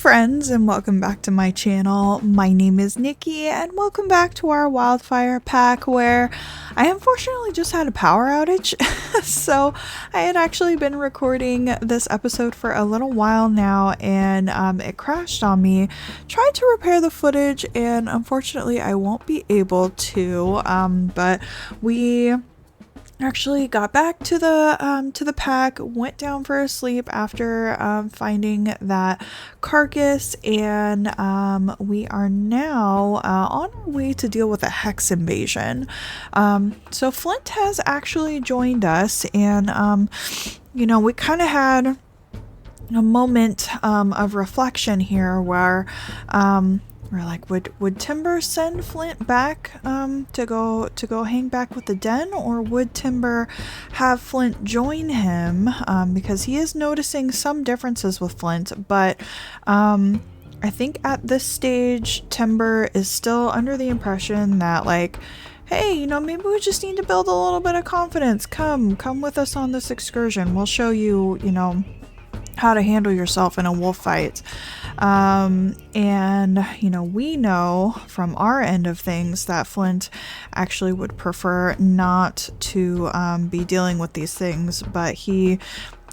friends, and welcome back to my channel. My name is Nikki and welcome back to our Wildfire Pack, where I unfortunately just had a power outage. So I had actually been recording this episode for a little while now, and it crashed on me. Tried to repair the footage and unfortunately I won't be able to, but we actually got back to the pack, went down for a sleep after finding that carcass, and we are now on our way to deal with a hex invasion. So Flint has actually joined us, and you know, we kind of had a moment of reflection here where we're like, would Timber send Flint back to go hang back with the den, or would Timber have Flint join him, because he is noticing some differences with Flint, but I think at this stage Timber is still under the impression that, like, hey, you know, maybe we just need to build a little bit of confidence. Come with us on this excursion. We'll show you, you know, how to handle yourself in a wolf fight. And you know, we know from our end of things that Flint actually would prefer not to be dealing with these things, but he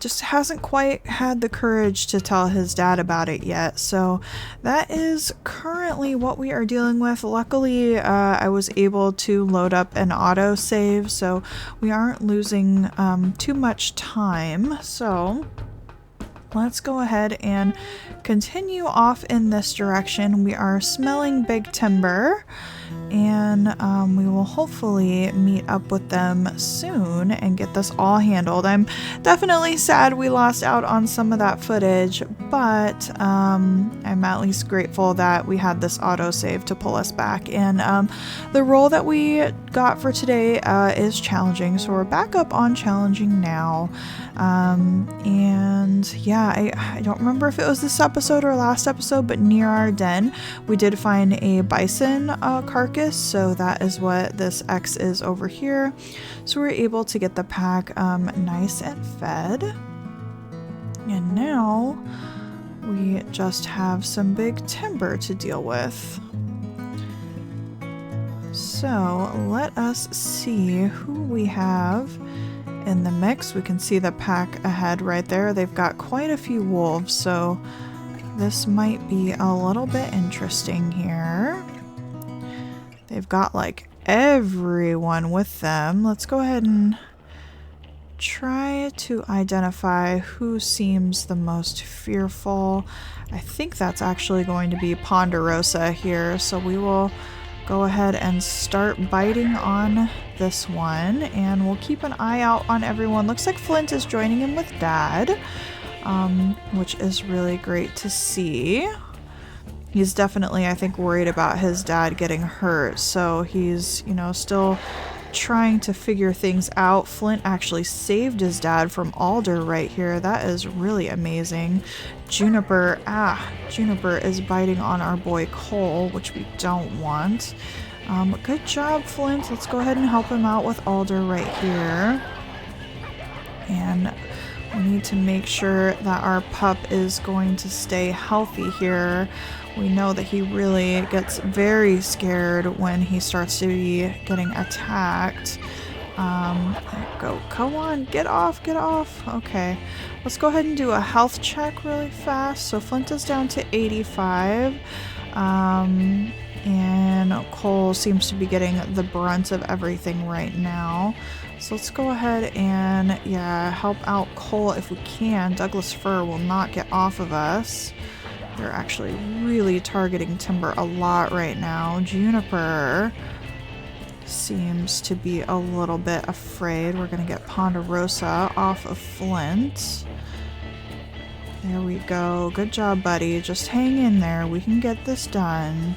just hasn't quite had the courage to tell his dad about it yet. So that is currently what we are dealing with. Luckily, I was able to load up an auto save, so we aren't losing too much time. So let's go ahead and continue off in this direction. We are smelling Big Timber, and we will hopefully meet up with them soon and get this all handled. I'm definitely sad we lost out on some of that footage, but I'm at least grateful that we had this autosave to pull us back. And the role that we got for today is challenging, so we're back up on challenging now. And yeah, I don't remember if it was this episode or last episode, but near our den we did find a bison carcass, so that is what this X is over here. So we're able to get the pack nice and fed, and now we just have some Big Timber to deal with. So let us see who we have in the mix. We can see the pack ahead right there. They've got quite a few wolves, so this might be a little bit interesting here. They've got like everyone with them. Let's go ahead and try to identify who seems the most fearful. I think that's actually going to be Ponderosa here, so we will go ahead and start biting on this one, and we'll keep an eye out on everyone. Looks like Flint is joining him with Dad, which is really great to see. He's definitely, I think, worried about his dad getting hurt, so he's, you know, still trying to figure things out. Flint actually saved his dad from Alder right here. That is really amazing. Juniper is biting on our boy Cole, which we don't want. Good job, Flint. Let's go ahead and help him out with Alder right here. And we need to make sure that our pup is going to stay healthy here. We know that he really gets very scared when he starts to be getting attacked. Go on, get off. Okay, let's go ahead and do a health check really fast. So Flint is down to 85, and Cole seems to be getting the brunt of everything right now. So let's go ahead and, yeah, help out Cole if we can. Douglas Fir will not get off of us. They're actually really targeting Timber a lot right now. Juniper seems to be a little bit afraid. We're going to get Ponderosa off of Flint. There we go. Good job, buddy. Just hang in there. We can get this done.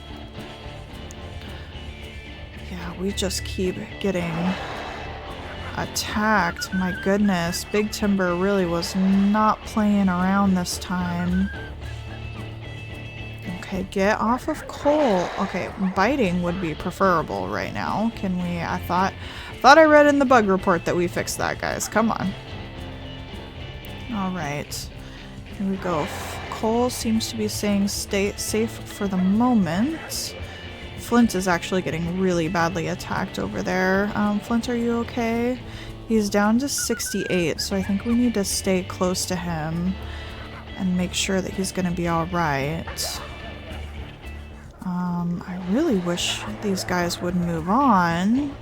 Yeah, we just keep getting attacked. My goodness. Big Timber really was not playing around this time. Okay, get off of Cole. Okay, biting would be preferable right now. Can we? I thought I read in the bug report that we fixed that, guys. Come on. All right. Here we go. Cole seems to be saying stay safe for the moment. Flint is actually getting really badly attacked over there. Flint, are you okay? He's down to 68, so I think we need to stay close to him and make sure that he's gonna be alright. I really wish these guys would move on.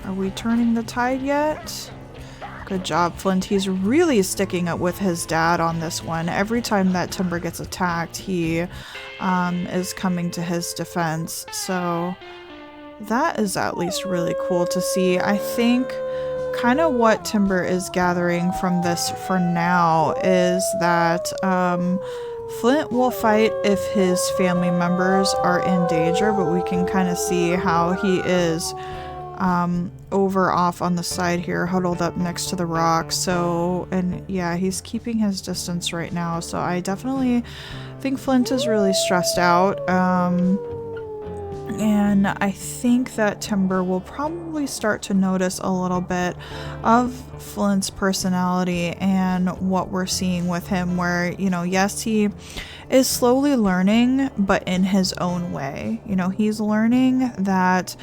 Are we turning the tide yet? Good job, Flint. He's really sticking up with his dad on this one. Every time that Timber gets attacked, he is coming to his defense. So that is at least really cool to see. I think kind of what Timber is gathering from this for now is that Flint will fight if his family members are in danger, but we can kind of see how he is over off on the side here, huddled up next to the rock. So, and yeah, he's keeping his distance right now. So I definitely think Flint is really stressed out. And I think that Timber will probably start to notice a little bit of Flint's personality and what we're seeing with him, where, you know, yes, he is slowly learning, but in his own way. You know, he's learning that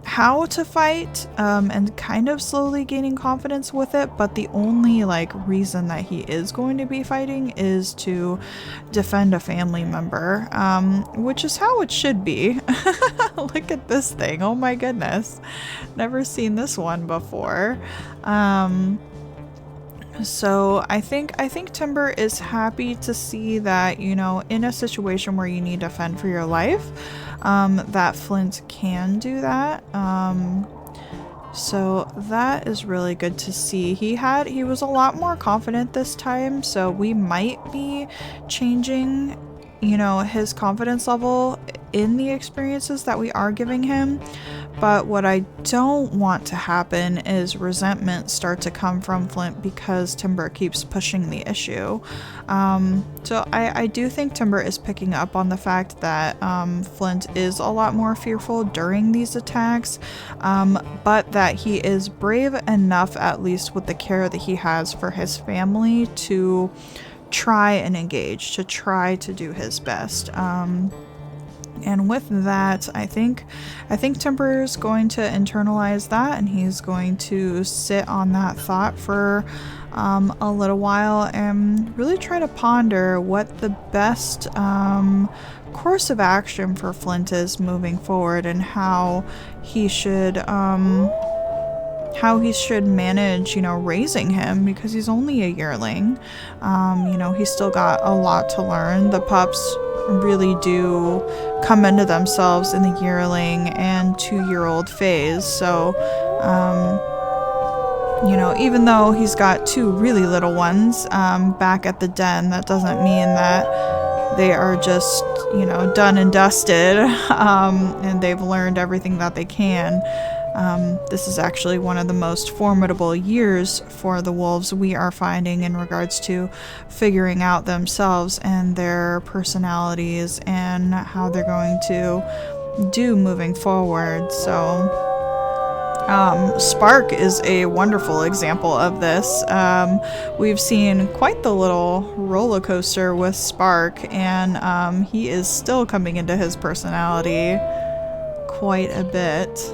how to fight and kind of slowly gaining confidence with it, but the only like reason that he is going to be fighting is to defend a family member, which is how it should be. Look at this thing, oh my goodness, never seen this one before. So I think Timber is happy to see that, you know, in a situation where you need to fend for your life, that Flint can do that. So that is really good to see. He was a lot more confident this time, so we might be changing, you know, his confidence level in the experiences that we are giving him. But what I don't want to happen is resentment start to come from Flint because Timber keeps pushing the issue. So I do think Timber is picking up on the fact that Flint is a lot more fearful during these attacks, but that he is brave enough, at least with the care that he has for his family, to try and engage, to try to do his best. And with that, I think Timber is going to internalize that, and he's going to sit on that thought for a little while and really try to ponder what the best course of action for Flint is moving forward, and how he should manage, you know, raising him, because he's only a yearling. You know, he's still got a lot to learn. The pups really do come into themselves in the yearling and 2-year-old phase. So, you know, even though he's got 2 really little ones back at the den, that doesn't mean that they are just, you know, done and dusted, and they've learned everything that they can. This is actually one of the most formidable years for the wolves we are finding in regards to figuring out themselves and their personalities and how they're going to do moving forward. So Spark is a wonderful example of this. We've seen quite the little roller coaster with Spark, and he is still coming into his personality quite a bit.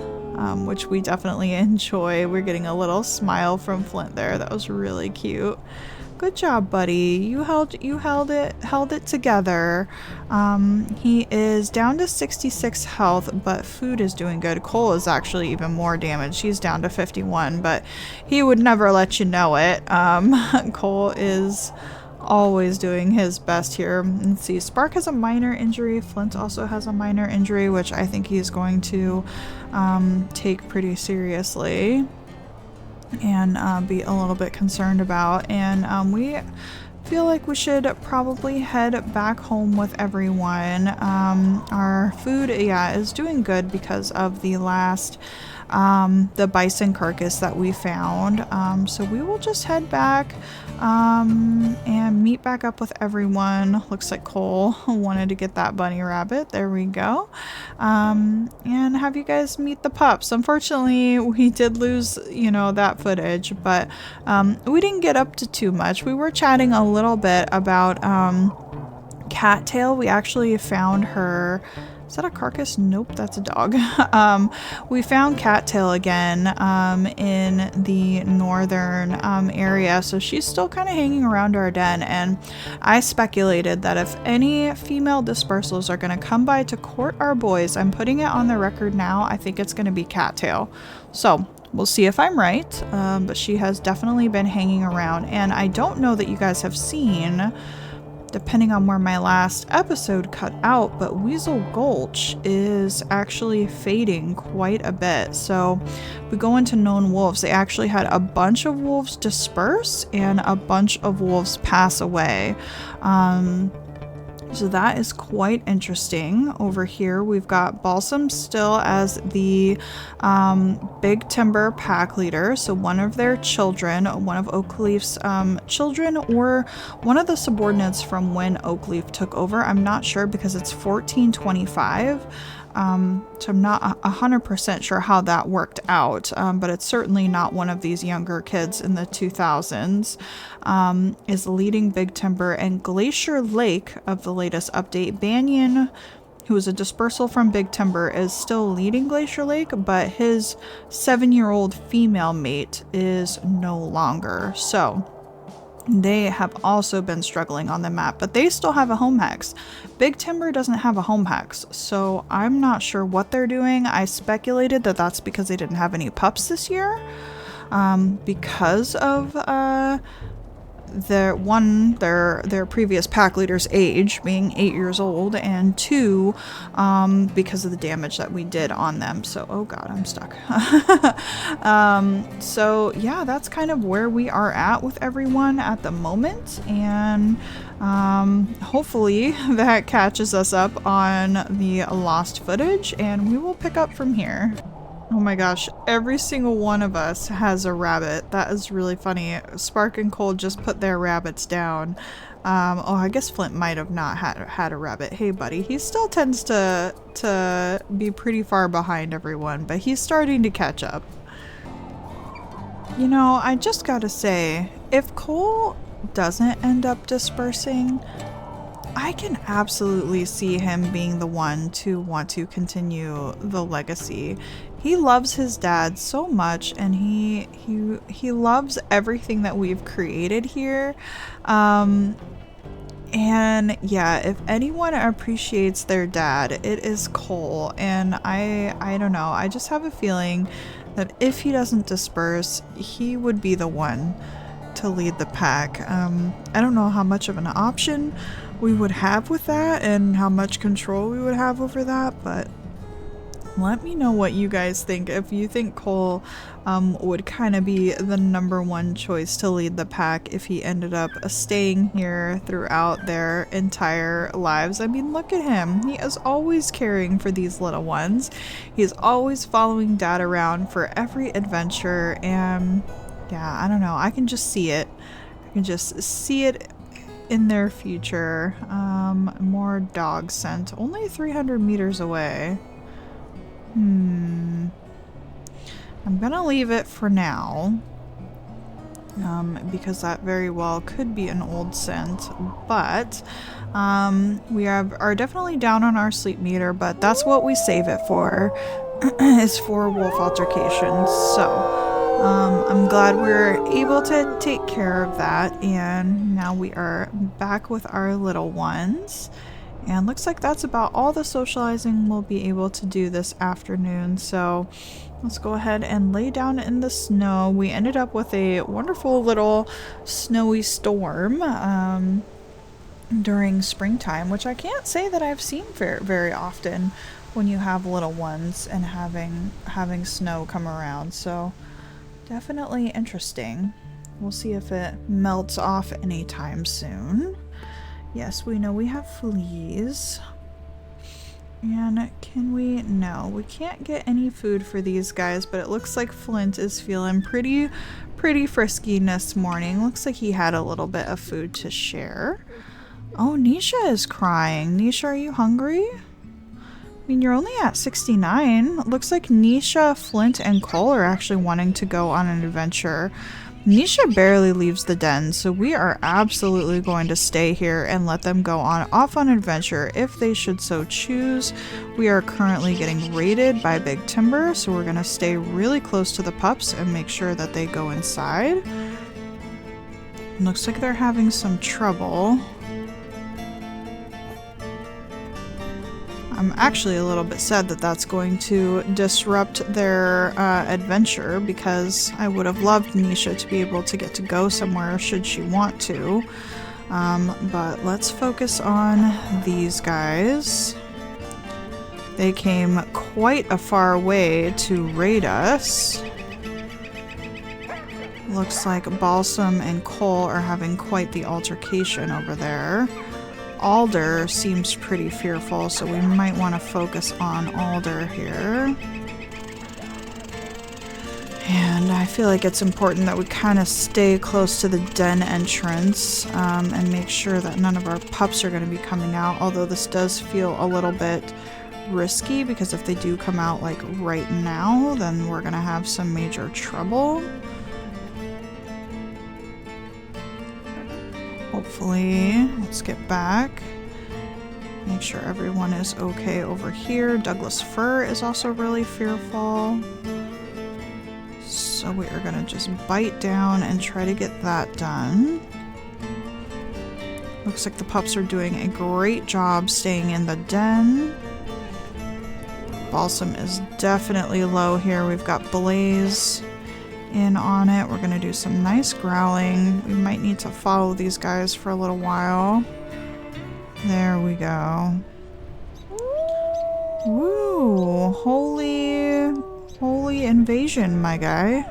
Which we definitely enjoy. We're getting a little smile from Flint there. That was really cute. Good job, buddy. You held it together. He is down to 66 health, but food is doing good. Cole is actually even more damaged. He's down to 51, but he would never let you know it. Cole is always doing his best here. Let's see, Spark has a minor injury. Flint also has a minor injury, which I think he's going to take pretty seriously and be a little bit concerned about. And we feel like we should probably head back home with everyone. Our food, yeah, is doing good because of the last the bison carcass that we found. So we will just head back and meet back up with everyone. Looks like Cole wanted to get that bunny rabbit. There we go. And have you guys meet the pups. Unfortunately, we did lose, you know, that footage, but we didn't get up to too much. We were chatting a little bit about Cattail. We actually found her. Is that a carcass? Nope, that's a dog. We found Cattail again in the northern area, so she's still kind of hanging around our den, and I speculated that if any female dispersals are going to come by to court our boys, I'm putting it on the record now, I think it's going to be Cattail. So we'll see if I'm right, but she has definitely been hanging around, and I don't know that you guys have seen, depending on where my last episode cut out, but Weasel Gulch is actually fading quite a bit. So we go into known wolves. They actually had a bunch of wolves disperse and a bunch of wolves pass away. So that is quite interesting. Over here, we've got Balsam still as the Big Timber pack leader. So one of their children, one of Oakleaf's children, or one of the subordinates from when Oakleaf took over. I'm not sure because it's 1425. So I'm not 100% sure how that worked out, but it's certainly not one of these younger kids in the 2000s, is leading Big Timber, and Glacier Lake of the latest update. Banyan, who is a dispersal from Big Timber, is still leading Glacier Lake, but his 7-year-old female mate is no longer. So they have also been struggling on the map, but they still have a home hex. Big Timber doesn't have a home hex, so I'm not sure what they're doing. I speculated that that's because they didn't have any pups this year, because of their previous pack leader's age being 8 years old, and 2, because of the damage that we did on them. So, oh god, I'm stuck. So yeah, that's kind of where we are at with everyone at the moment, and hopefully that catches us up on the lost footage, and we will pick up from here. Oh my gosh, every single one of us has a rabbit. That is really funny. Spark and Cole just put their rabbits down. Oh, I guess Flint might have not had a rabbit. Hey buddy, he still tends to be pretty far behind everyone, but he's starting to catch up. You know, I just gotta say, if Cole doesn't end up dispersing, I can absolutely see him being the one to want to continue the legacy. He loves his dad so much, and he loves everything that we've created here. And yeah, if anyone appreciates their dad, it is Cole. And I don't know, I just have a feeling that if he doesn't disperse, he would be the one to lead the pack. I don't know how much of an option we would have with that and how much control we would have over that, but let me know what you guys think. If you think Cole would kind of be the #1 choice to lead the pack if he ended up staying here throughout their entire lives. I mean, look at him. He is always caring for these little ones. He's always following Dad around for every adventure, and yeah, I don't know. I can just see it. I can just see it in their future. More dog scent. Only 300 meters away. I'm gonna leave it for now, because that very well could be an old scent, but we are definitely down on our sleep meter, but that's what we save it for, is for wolf altercation. So I'm glad we're able to take care of that, and now we are back with our little ones. And looks like that's about all the socializing we'll be able to do this afternoon. So let's go ahead and lay down in the snow. We ended up with a wonderful little snowy storm during springtime, which I can't say that I've seen very often when you have little ones and having snow come around. So definitely interesting. We'll see if it melts off anytime soon. Yes, we know we have fleas. And can we? No, we can't get any food for these guys, but it looks like Flint is feeling pretty frisky this morning. Looks like he had a little bit of food to share. Oh, Nisha is crying. Nisha, are you hungry? I mean, you're only at 69. Looks like Nisha, Flint, and Cole are actually wanting to go on an adventure. Nisha barely leaves the den, so we are absolutely going to stay here and let them go off on an adventure if they should so choose. We are currently getting raided by Big Timber, so we're going to stay really close to the pups and make sure that they go inside. Looks like they're having some trouble. I'm actually a little bit sad that that's going to disrupt their adventure, because I would have loved Nisha to be able to get to go somewhere should she want to. But let's focus on these guys. They came quite a far way to raid us. Looks like Balsam and Cole are having quite the altercation over there. Alder seems pretty fearful, so we might want to focus on Alder here. And I feel like it's important that we kind of stay close to the den entrance and make sure that none of our pups are going to be coming out, although this does feel a little bit risky, because if they do come out like right now, then we're going to have some major trouble. Hopefully, let's get back. Make sure everyone is okay over here. Douglas Fir is also really fearful. So we are going to just bite down and try to get that done. Looks like the pups are doing a great job staying in the den. Balsam is definitely low here. We've got Blaze in on it. We're gonna do some nice growling. We might need to follow these guys for a little while. There we go. Woo! Holy invasion, my guy.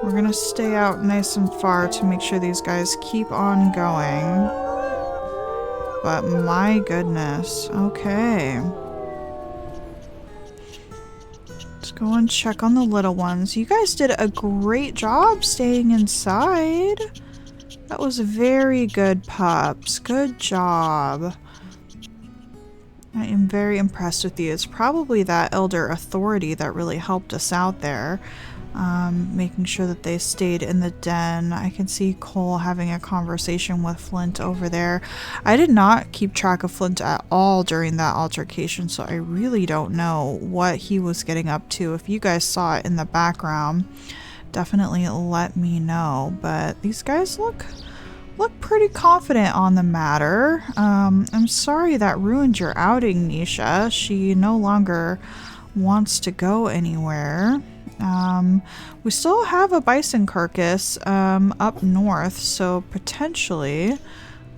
We're gonna stay out nice and far to make sure these guys keep on going. But my goodness, okay. Go and check on the little ones. You guys did a great job staying inside. That was very good, pups. Good job. I am very impressed with you. It's probably that elder authority that really helped us out there. Making sure that they stayed in the den. I can see Cole having a conversation with Flint over there. I did not keep track of Flint at all during that altercation, so I really don't know what he was getting up to. If you guys saw it in the background, definitely let me know. But these guys look pretty confident on the matter. I'm sorry that ruined your outing, Nisha. She no longer wants to go anywhere. We still have a bison carcass up north, so potentially...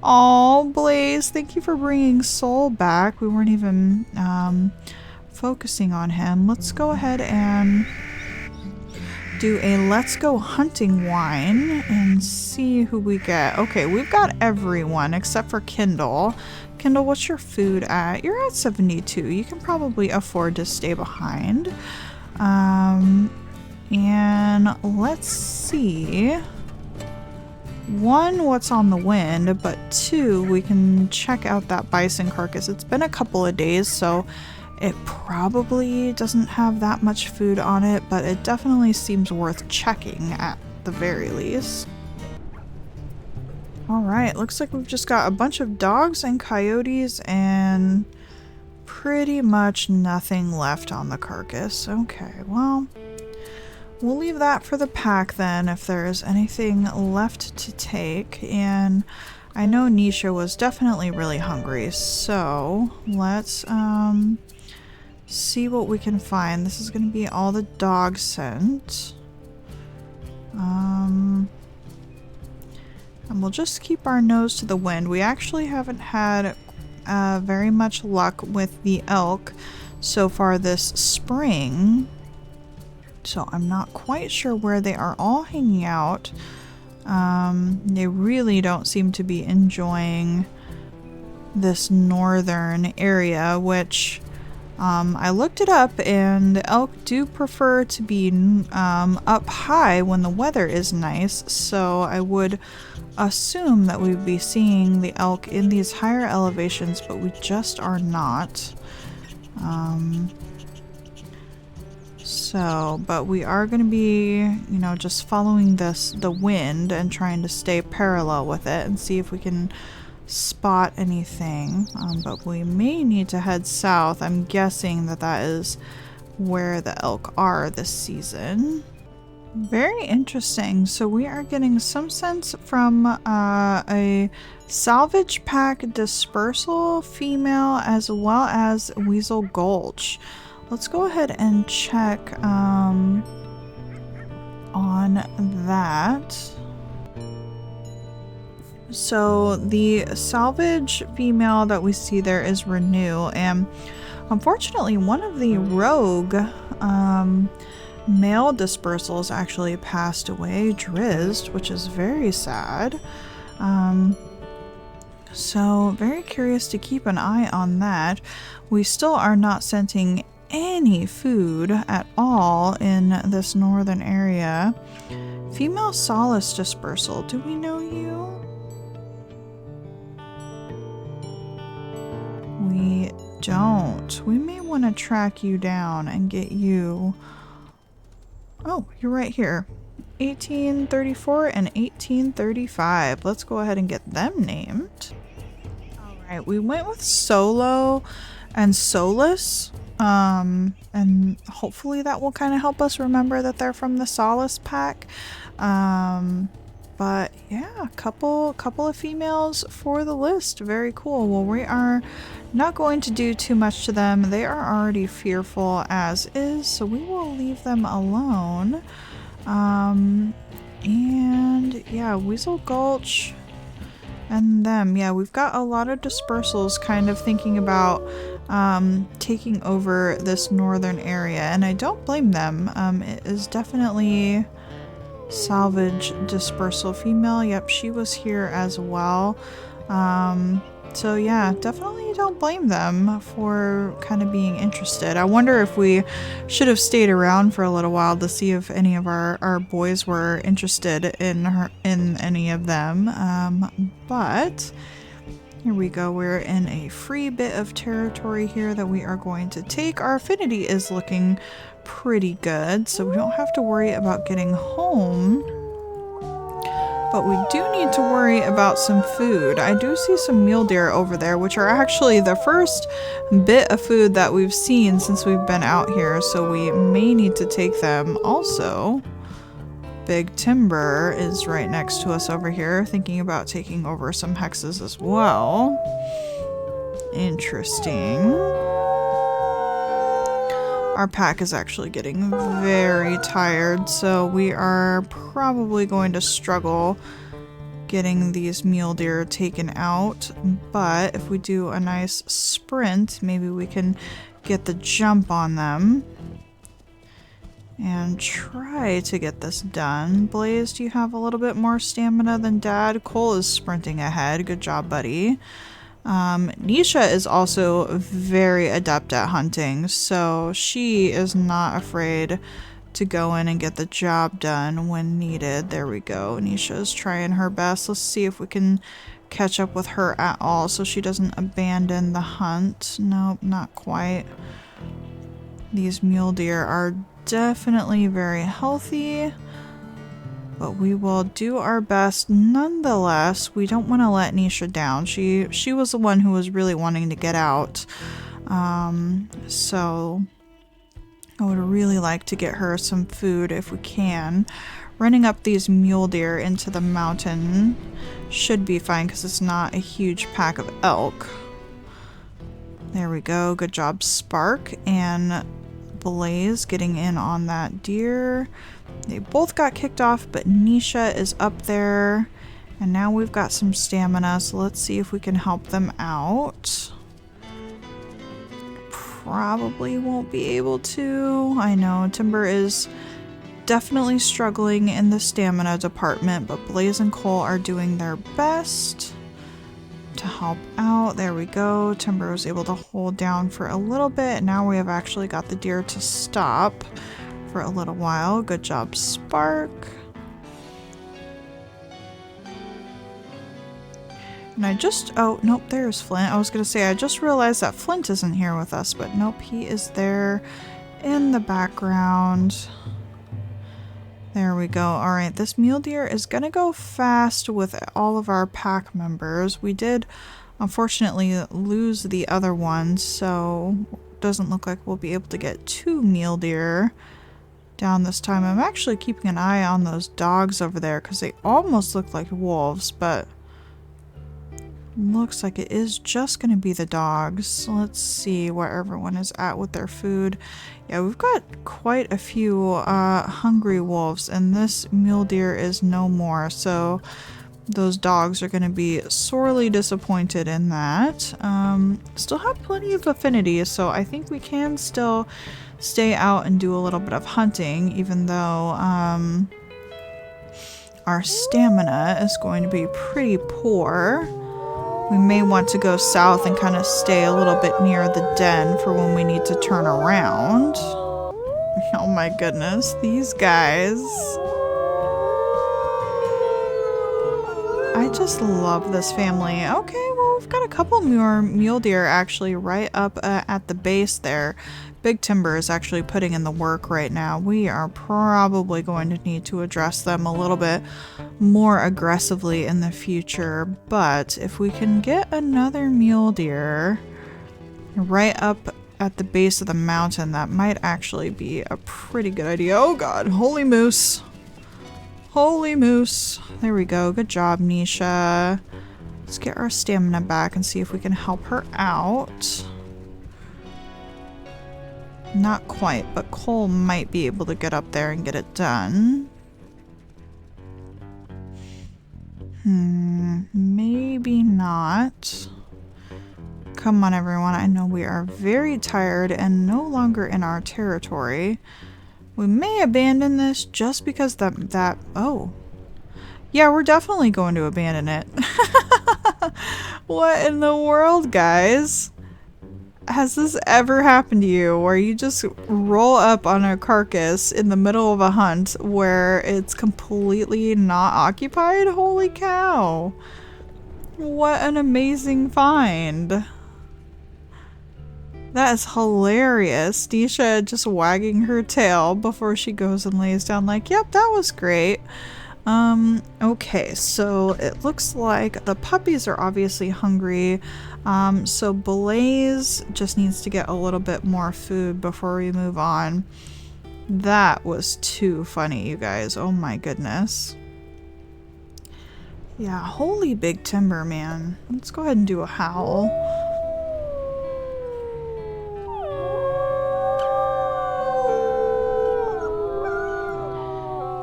Oh, Blaze, thank you for bringing Soul back. We weren't even focusing on him. Let's go ahead and do a let's go hunting wine and see who we get. Okay, we've got everyone except for Kindle. Kindle, what's your food at? You're at 72. You can probably afford to stay behind. And let's see. One, what's on the wind, but two, we can check out that bison carcass. It's been a couple of days, so it probably doesn't have that much food on it, but it definitely seems worth checking at the very least. Alright, looks like we've just got a bunch of dogs and coyotes and pretty much nothing left on the carcass. Okay, well, we'll leave that for the pack then if there is anything left to take. And I know Nisha was definitely really hungry, so let's see what we can find. This is going to be all the dog scent. And we'll just keep our nose to the wind. We actually haven't had very much luck with the elk so far this spring. So I'm not quite sure where they are all hanging out. They really don't seem to be enjoying this northern area, which I looked it up, and elk do prefer to be up high when the weather is nice, so I would assume that we'd be seeing the elk in these higher elevations, but we just are not. But we are going to be, you know, just following the wind and trying to stay parallel with it and see if we can spot anything. But we may need to head south. I'm guessing that that is where the elk are this season. Very interesting. So we are getting some sense from a salvage pack dispersal female as well as Weasel Gulch. Let's go ahead and check on that. So the salvage female that we see there is Renew, and unfortunately one of the rogue male dispersals actually passed away, Drizzed, which is very sad. So very curious to keep an eye on that. We still are not scenting any food at all in this northern area. Female Solace dispersal, do we know you? We don't. We may want to track you down and get you. Oh, you're right here. 1834 and 1835. Let's go ahead and get them named. Alright, we went with Solo and Solace. And hopefully that will kind of help us remember that they're from the Solace pack. But yeah, a couple of females for the list. Very cool. Well, we are not going to do too much to them. They are already fearful as is, so we will leave them alone. And yeah, Weasel Gulch and them. Yeah, we've got a lot of dispersals kind of thinking about taking over this northern area, and I don't blame them. It is definitely salvage dispersal female. Yep, she was here as well. So yeah, definitely don't blame them for kind of being interested. I wonder if we should have stayed around for a little while to see if any of our boys were interested in any of them. But here we go. We're in a free bit of territory here that we are going to take. Our affinity is looking pretty good, so we don't have to worry about getting home. But we do need to worry about some food. I do see some mule deer over there, which are actually the first bit of food that we've seen since we've been out here, so we may need to take them. Also, Big Timber is right next to us over here, thinking about taking over some hexes as well. Interesting. Our pack is actually getting very tired, so we are probably going to struggle getting these mule deer taken out. But if we do a nice sprint, maybe we can get the jump on them and try to get this done. Blaze, do you have a little bit more stamina than Dad? Cole is sprinting ahead. Good job, buddy. Nisha is also very adept at hunting, so she is not afraid to go in and get the job done when needed. There we go. Nisha is trying her best. Let's see if we can catch up with her at all so she doesn't abandon the hunt. Nope, not quite. These mule deer are definitely very healthy, but we will do our best nonetheless. We don't want to let Nisha down. She was the one who was really wanting to get out. So I would really like to get her some food if we can. Running up these mule deer into the mountain should be fine because it's not a huge pack of elk. There we go. Good job, Spark and Blaze getting in on that deer. They both got kicked off, but Nisha is up there. And now we've got some stamina, so let's see if we can help them out. Probably won't be able to. I know Timber is definitely struggling in the stamina department, but Blaze and Cole are doing their best. to help out. There we go. Timber was able to hold down for a little bit. Now we have actually got the deer to stop for a little while. Good job, Spark. And I just, oh, nope, there's Flint. I was going to say, I just realized that Flint isn't here with us, but nope, he is there in the background. There we go. All right, this mule deer is going to go fast with all of our pack members. We did, unfortunately, lose the other one, so it doesn't look like we'll be able to get 2 mule deer down this time. I'm actually keeping an eye on those dogs over there because they almost look like wolves, but looks like it is just going to be the dogs. So let's see where everyone is at with their food. Yeah, we've got quite a few hungry wolves, and this mule deer is no more. So those dogs are going to be sorely disappointed in that. Still have plenty of affinity, so I think we can still stay out and do a little bit of hunting, even though our stamina is going to be pretty poor. We may want to go south and kind of stay a little bit near the den for when we need to turn around. Oh my goodness, these guys. I just love this family. Okay, well, we've got a couple more mule deer actually right up at the base there. Big Timber is actually putting in the work right now. We are probably going to need to address them a little bit more aggressively in the future, but if we can get another mule deer right up at the base of the mountain, that might actually be a pretty good idea. Oh god, holy moose. Holy moose. There we go. Good job, Nisha. Let's get our stamina back and see if we can help her out. Not quite, but Cole might be able to get up there and get it done. Maybe not. Come on, everyone. I know we are very tired and no longer in our territory. We may abandon this just because oh. Yeah, we're definitely going to abandon it. What in the world, guys? Has this ever happened to you where you just roll up on a carcass in the middle of a hunt where it's completely not occupied? Holy cow. What an amazing find. That is hilarious. Nisha just wagging her tail before she goes and lays down like, yep, that was great. Okay, so it looks like the puppies are obviously hungry. So Blaze just needs to get a little bit more food before we move on. That was too funny, you guys. Oh my goodness. Yeah, holy Big Timber, man. Let's go ahead and do a howl.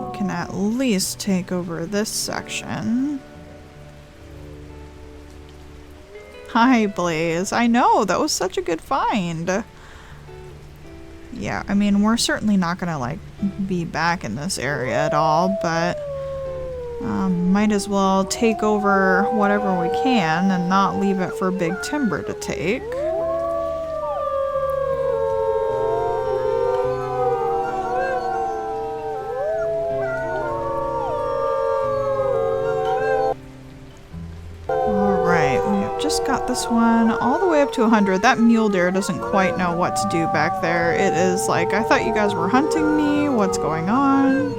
We can at least take over this section. Hi, Blaze. I know, that was such a good find. Yeah, I mean, we're certainly not gonna, like, be back in this area at all, but might as well take over whatever we can and not leave it for Big Timber to take. Just got this one all the way up to 100. That mule deer doesn't quite know what to do back there. It is like, I thought you guys were hunting me. What's going on?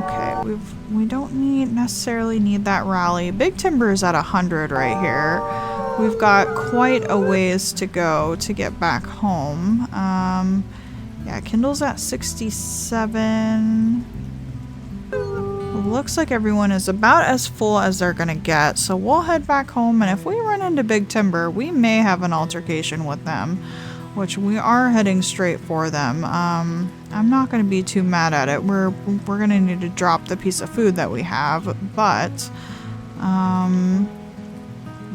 Okay, we don't necessarily need that rally. Big Timber is at 100 right here. We've got quite a ways to go to get back home. Yeah, Kindle's at 67. Looks like everyone is about as full as they're gonna get, so we'll head back home, and if we run into Big Timber, we may have an altercation with them, which we are heading straight for them. I'm not gonna be too mad at it. We're gonna need to drop the piece of food that we have, but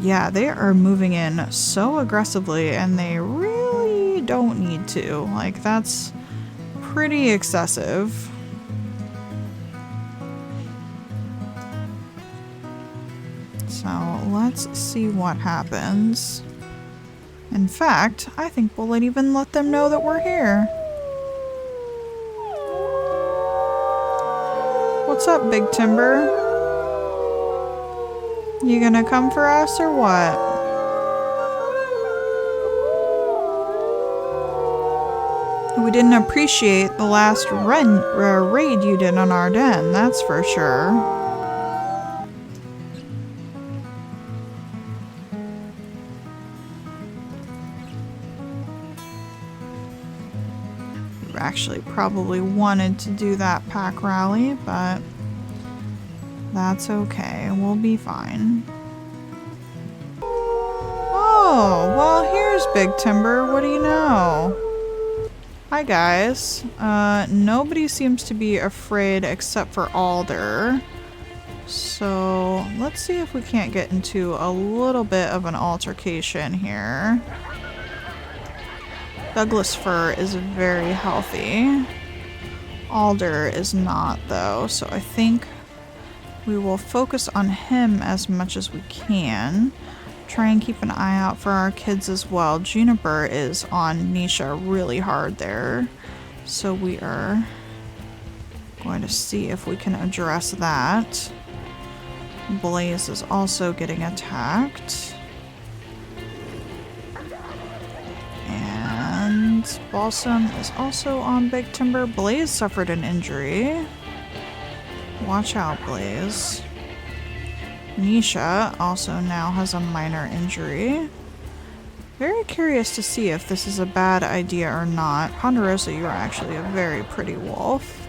yeah, they are moving in so aggressively, and they really don't need to. Like, that's pretty excessive. So let's see what happens. In fact, I think we'll even let them know that we're here. What's up, Big Timber? You gonna come for us or what? We didn't appreciate the last raid you did on our den, that's for sure. We actually probably wanted to do that pack rally, but that's okay. We'll be fine. Oh, well, here's Big Timber. What do you know? Hi guys. Nobody seems to be afraid except for Alder. So let's see if we can't get into a little bit of an altercation here. Douglas fir is very healthy. Alder is not though, so I think we will focus on him as much as we can. Try and keep an eye out for our kids as well. Juniper is on Nisha really hard there, so we are going to see if we can address that. Blaze is also getting attacked. And Balsam is also on Big Timber. Blaze suffered an injury. Watch out, Blaze. Nisha also now has a minor injury. Very curious to see if this is a bad idea or not. Ponderosa, you are actually a very pretty wolf.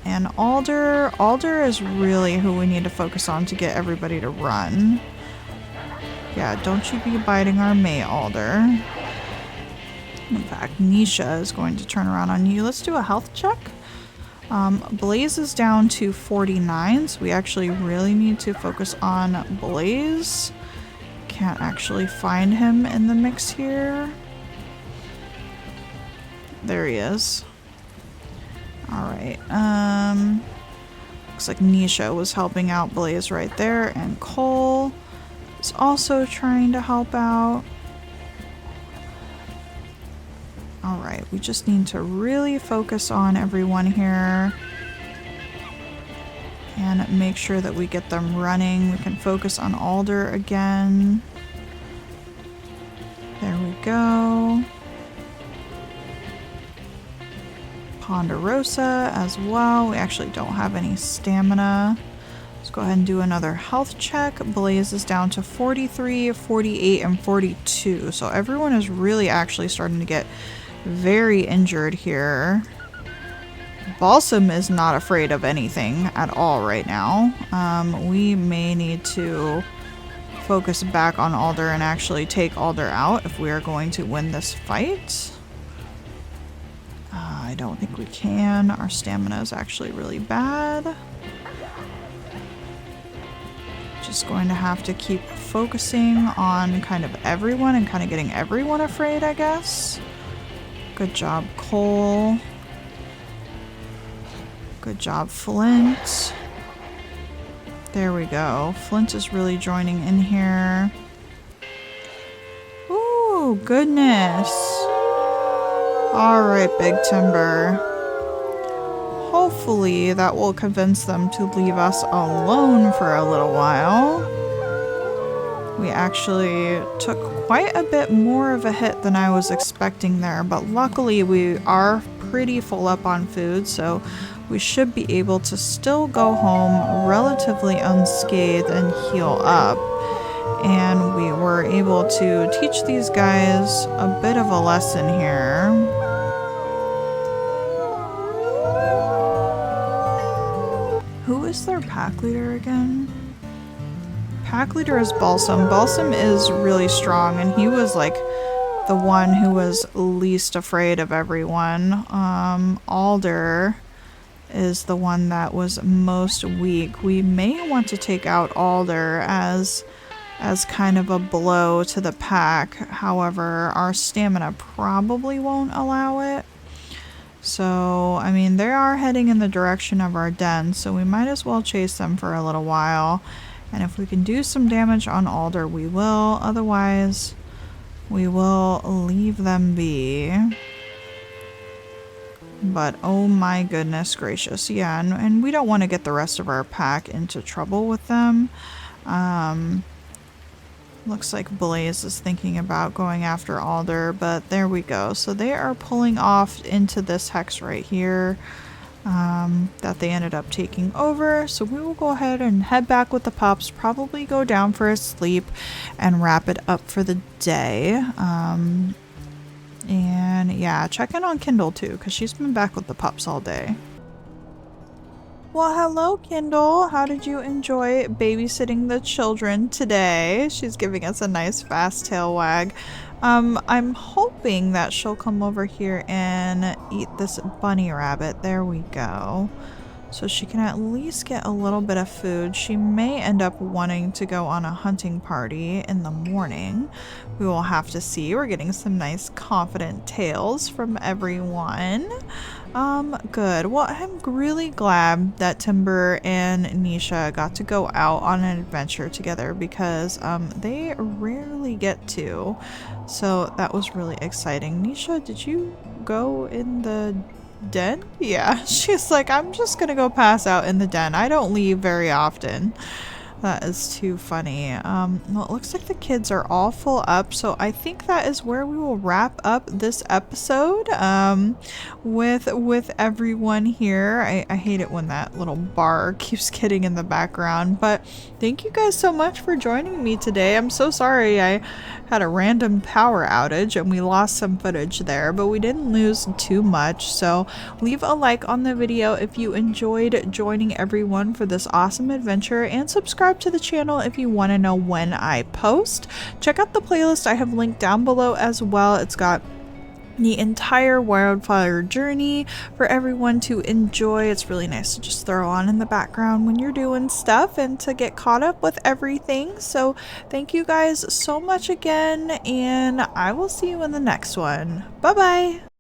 And Alder is really who we need to focus on to get everybody to run. Yeah, don't you be biting our mate, Alder. In fact, Nisha is going to turn around on you. Let's do a health check. Blaze is down to 49, so we actually really need to focus on Blaze. Can't actually find him in the mix here. There he is. Alright, looks like Nisha was helping out Blaze right there, and Cole is also trying to help out. Alright, we just need to really focus on everyone here and make sure that we get them running. We can focus on Alder again. There we go. Ponderosa as well. We actually don't have any stamina. Let's go ahead and do another health check. Blaze is down to 43, 48, and 42. So everyone is really actually starting to get very injured here. Balsam is not afraid of anything at all right now. We may need to focus back on Alder and actually take Alder out if we are going to win this fight. I don't think we can. Our stamina is actually really bad. Just going to have to keep focusing on kind of everyone and kind of getting everyone afraid, I guess. Good job, Cole. Good job, Flint. There we go. Flint is really joining in here. Ooh, goodness. Alright, Big Timber. Hopefully that will convince them to leave us alone for a little while. We actually took quite a bit more of a hit than I was expecting there, but luckily we are pretty full up on food, so we should be able to still go home relatively unscathed and heal up. And we were able to teach these guys a bit of a lesson here. Who is their pack leader again? Pack leader is Balsam. Balsam is really strong, and he was like the one who was least afraid of everyone. Alder is the one that was most weak. We may want to take out Alder as kind of a blow to the pack. However, our stamina probably won't allow it. So, I mean, they are heading in the direction of our den, so we might as well chase them for a little while And if we can do some damage on Alder, we will. Otherwise, we will leave them be. But oh my goodness gracious. Yeah, and we don't want to get the rest of our pack into trouble with them. Looks like Blaze is thinking about going after Alder, but there we go. So they are pulling off into this hex right here that they ended up taking over. So we will go ahead and head back with the pups, probably go down for a sleep and wrap it up for the day. And yeah, check in on Kindle too, because she's been back with the pups all day. Well, hello, Kindle. How did you enjoy babysitting the children today? She's giving us a nice fast tail wag. I'm hoping that she'll come over here and eat this bunny rabbit. There we go. So she can at least get a little bit of food. She may end up wanting to go on a hunting party in the morning. We will have to see. We're getting some nice confident tales from everyone. Good. Well, I'm really glad that Timber and Nisha got to go out on an adventure together because they rarely get to. So that was really exciting. Nisha, did you go in the den? Yeah, she's like, I'm just gonna go pass out in the den. I don't leave very often. That is too funny. Well, it looks like the kids are all full up, so I think that is where we will wrap up this episode with everyone here. I hate it when that little bar keeps getting in the background, but thank you guys so much for joining me today. I'm so sorry I had a random power outage and we lost some footage there, but we didn't lose too much. So leave a like on the video if you enjoyed joining everyone for this awesome adventure, and subscribe to the channel if you want to know when I post. Check out the playlist I have linked down below as well. It's got the entire wildfire journey for everyone to enjoy. It's really nice to just throw on in the background when you're doing stuff and to get caught up with everything. So thank you guys so much again, and I will see you in the next one. Bye bye.